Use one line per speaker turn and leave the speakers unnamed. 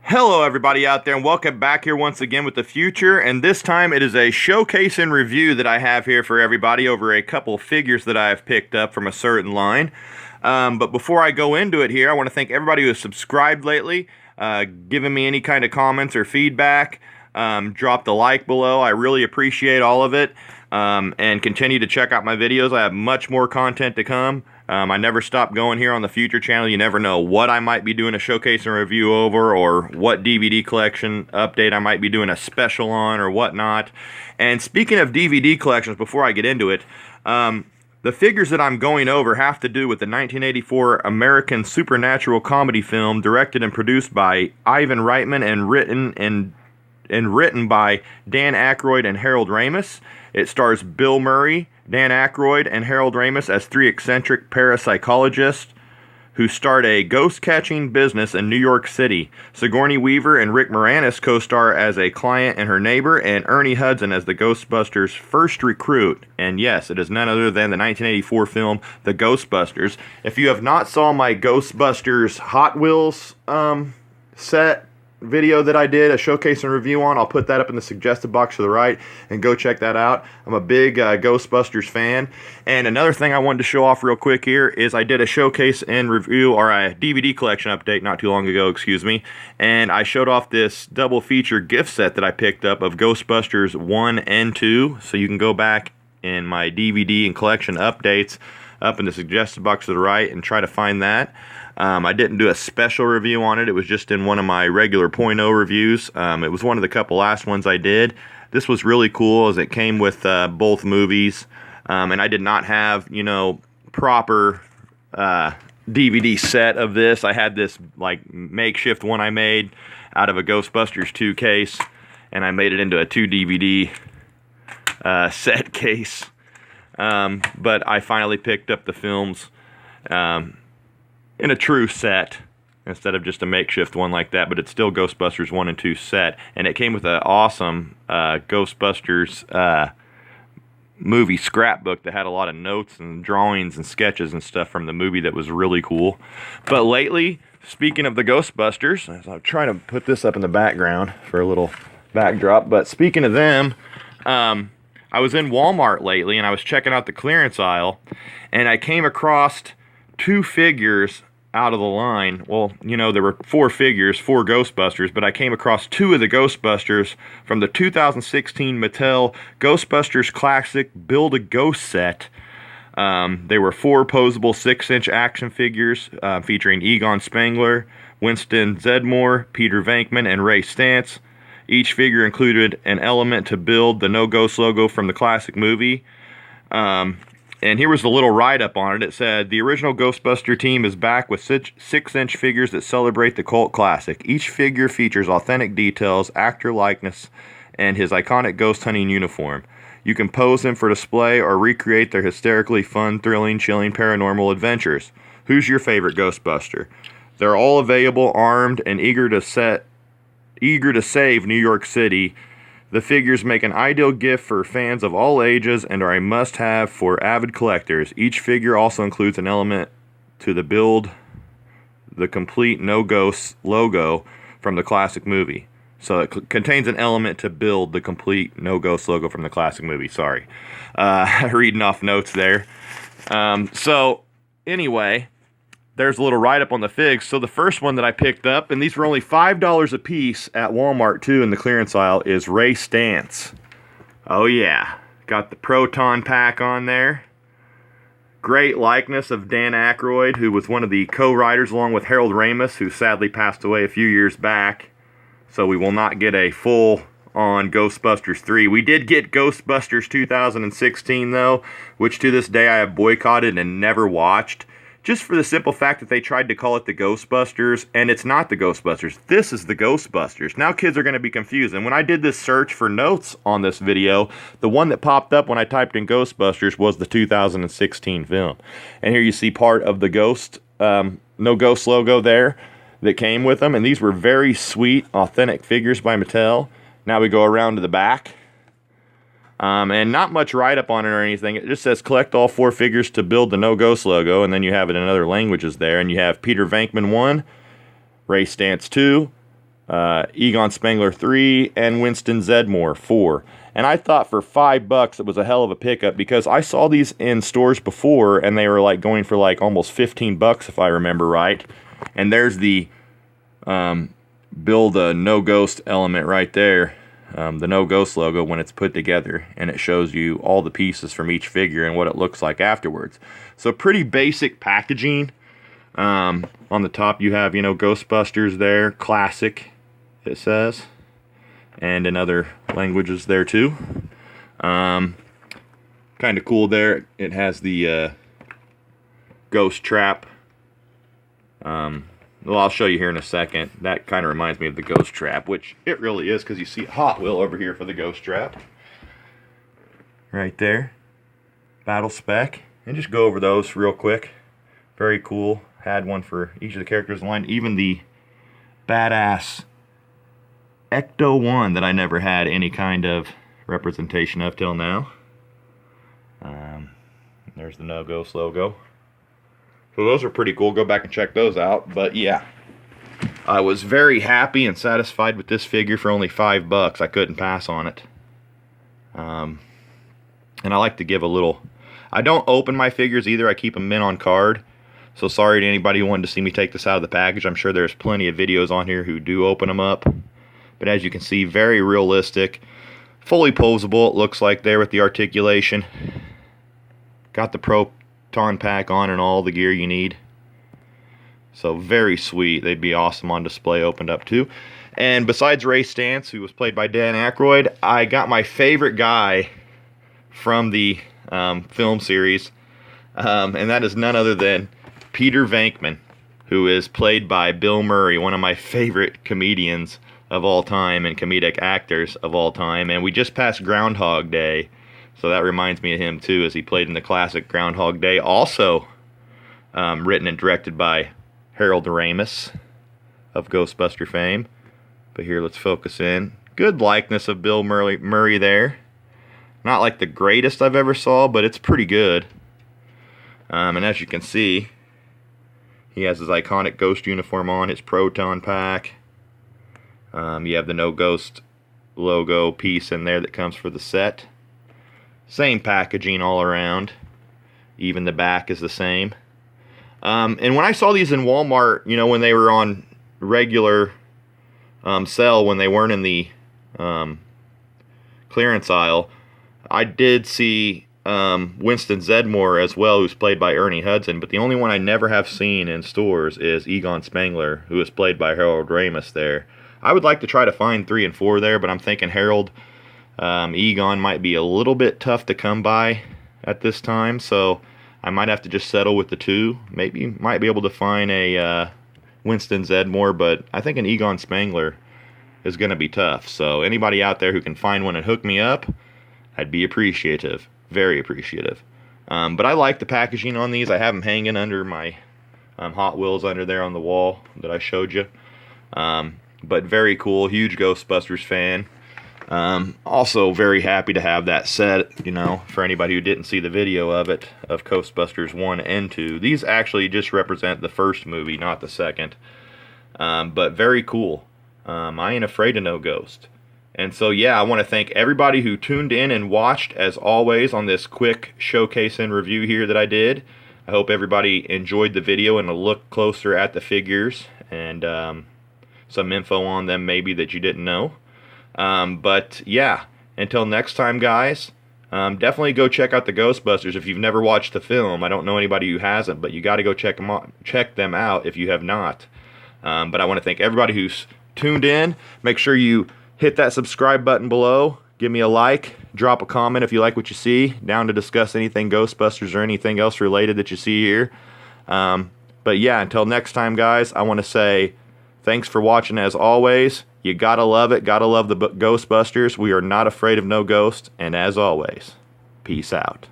Hello everybody out there and welcome back here once again with the future, and this time it is a showcase and review that I have here for everybody over a couple figures that I have picked up from a certain line. But before I go into it here, I want to thank everybody who has subscribed lately, given me any kind of comments or feedback. Drop the like below. I really appreciate all of it. And continue to check out my videos. I have much more content to come. I never stop going here on the Future channel. You never know what I might be doing a showcase and review over, or what DVD collection update I might be doing a special on, or whatnot. And speaking of DVD collections, before I get into it, the figures that I'm going over have to do with the 1984 American supernatural comedy film directed and produced by Ivan Reitman and written by Dan Aykroyd and Harold Ramis. It stars Bill Murray, Dan Aykroyd, and Harold Ramis as three eccentric parapsychologists who start a ghost-catching business in New York City. Sigourney Weaver and Rick Moranis co-star as a client and her neighbor, and Ernie Hudson as the Ghostbusters' first recruit. And yes, it is none other than the 1984 film, The Ghostbusters. If you have not saw my Ghostbusters Hot Wheels set video that I did a showcase and review on, I'll put that up in the suggested box to the right, and go check that out. I'm a big Ghostbusters fan. And another thing I wanted to show off real quick here is I did a showcase and review, or a DVD collection update not too long ago, excuse me, and I showed off this double feature gift set that I picked up of Ghostbusters 1 and 2, so you can go back in my DVD and collection updates up in the suggested box to the right and try to find that. I didn't do a special review on it. It was just in one of my regular .0 reviews. It was one of the couple last ones I did. This was really cool as it came with both movies. And I did not have, proper DVD set of this. I had this like makeshift one I made out of a Ghostbusters 2 case, and I made it into a 2 DVD set case. But I finally picked up the films in a true set instead of just a makeshift one like that, but it's still Ghostbusters 1 and 2 set, and it came with an awesome Ghostbusters movie scrapbook that had a lot of notes and drawings and sketches and stuff from the movie that was really cool. But lately, speaking of the Ghostbusters, I'm trying to put this up in the background for a little backdrop, but speaking of them, I was in Walmart lately and I was checking out the clearance aisle, and I came across 2 figures out of the line. Well, there were 4 figures, 4 Ghostbusters, but I came across 2 of the Ghostbusters from the 2016 Mattel Ghostbusters Classic Build-A-Ghost set. They were 4 posable 6-inch action figures featuring Egon Spengler, Winston Zeddemore, Peter Venkman, and Ray Stantz. Each figure included an element to build the No Ghost logo from the classic movie. And here was the little write-up on it. It said, the original Ghostbuster team is back with 6-inch figures that celebrate the cult classic. Each figure features authentic details, actor likeness, and his iconic ghost hunting uniform. You can pose them for display or recreate their hysterically fun, thrilling, chilling paranormal adventures. Who's your favorite Ghostbuster? They're all available, armed, and eager to save New York City. The figures make an ideal gift for fans of all ages and are a must-have for avid collectors. Each figure also includes an element to build the complete No Ghost logo from the classic movie. So it contains an element to build the complete No Ghost logo from the classic movie. Sorry. Reading off notes there. So, anyway, there's a little write-up on the figs. So the first one that I picked up, and these were only $5 a piece at Walmart too in the clearance aisle, is Ray Stantz. Oh yeah, got the Proton pack on there. Great likeness of Dan Aykroyd, who was one of the co-writers along with Harold Ramis, who sadly passed away a few years back. So we will not get a full-on Ghostbusters 3. We did get Ghostbusters 2016 though, which to this day I have boycotted and never watched. Just for the simple fact that they tried to call it the Ghostbusters, and it's not the Ghostbusters. This is the Ghostbusters. Now kids are going to be confused. And when I did this search for notes on this video, the one that popped up when I typed in Ghostbusters was the 2016 film. And here you see part of the No Ghost logo there that came with them. And these were very sweet, authentic figures by Mattel. Now we go around to the back. And not much write-up on it or anything. It just says collect all 4 figures to build the No Ghost logo, and then you have it in other languages there. And you have Peter Venkman 1, Ray Stantz 2, Egon Spengler 3, and Winston Zeddemore 4. And I thought for $5 it was a hell of a pickup, because I saw these in stores before and they were like going for like almost $15 if I remember right. And there's the build a no ghost element right there, the no ghost logo when it's put together, and it shows you all the pieces from each figure and what it looks like afterwards. So pretty basic packaging. On the top you have, Ghostbusters there, classic it says, and in other languages there too. Kind of cool there. It has the ghost trap. Well, I'll show you here in a second. That kind of reminds me of the ghost trap, which it really is, because you see a Hot Wheel over here for the ghost trap. Right there. Battle spec. And just go over those real quick. Very cool. Had one for each of the characters in line. Even the badass Ecto 1 that I never had any kind of representation of till now. There's the No Ghost logo. So those are pretty cool. Go back and check those out. But yeah, I was very happy and satisfied with this figure for only $5. I couldn't pass on it. And I like to give a little... I don't open my figures either. I keep them in on card. So sorry to anybody who wanted to see me take this out of the package. I'm sure there's plenty of videos on here who do open them up. But as you can see, very realistic. Fully posable, it looks like there with the articulation. Got the proton pack on and all the gear you need. So very sweet. They'd be awesome on display opened up too. And besides Ray Stantz, who was played by Dan Aykroyd, I got my favorite guy from the film series. And that is none other than Peter Venkman, who is played by Bill Murray, one of my favorite comedians of all time and comedic actors of all time. And we just passed Groundhog Day, so that reminds me of him too, as he played in the classic Groundhog Day. Also written and directed by Harold Ramis of Ghostbuster fame. But here, let's focus in. Good likeness of Bill Murray there. Not like the greatest I've ever saw, but it's pretty good. And as you can see, he has his iconic ghost uniform on, his proton pack. You have the No Ghost logo piece in there that comes for the set. Same packaging all around. Even the back is the same. And when I saw these in Walmart, when they were on regular sale, when they weren't in the clearance aisle, I did see Winston Zeddemore as well, who's played by Ernie Hudson, but the only one I never have seen in stores is Egon Spengler, who is played by Harold Ramis there. I would like to try to find 3 and 4 there, but I'm thinking Harold Egon might be a little bit tough to come by at this time, so I might have to just settle with the 2. Maybe might be able to find a Winston Zeddemore, but I think an Egon Spengler is going to be tough. So anybody out there who can find one and hook me up, I'd be appreciative. Very appreciative. But I like the packaging on these. I have them hanging under my Hot Wheels under there on the wall that I showed you. But very cool. Huge Ghostbusters fan. Also very happy to have that set, for anybody who didn't see the video of it, of Ghostbusters 1 and 2. These actually just represent the first movie, not the second. But very cool. I ain't afraid of no ghost. And so, yeah, I want to thank everybody who tuned in and watched, as always, on this quick showcase and review here that I did. I hope everybody enjoyed the video and a look closer at the figures and some info on them maybe that you didn't know. But, yeah, until next time, guys, definitely go check out the Ghostbusters if you've never watched the film. I don't know anybody who hasn't, but you got to go check them out if you have not. But I want to thank everybody who's tuned in. Make sure you hit that subscribe button below. Give me a like. Drop a comment if you like what you see. Down to discuss anything Ghostbusters or anything else related that you see here. But yeah, until next time, guys, I want to say thanks for watching as always. You gotta love it. Gotta love the Ghostbusters. We are not afraid of no ghost. And as always, peace out.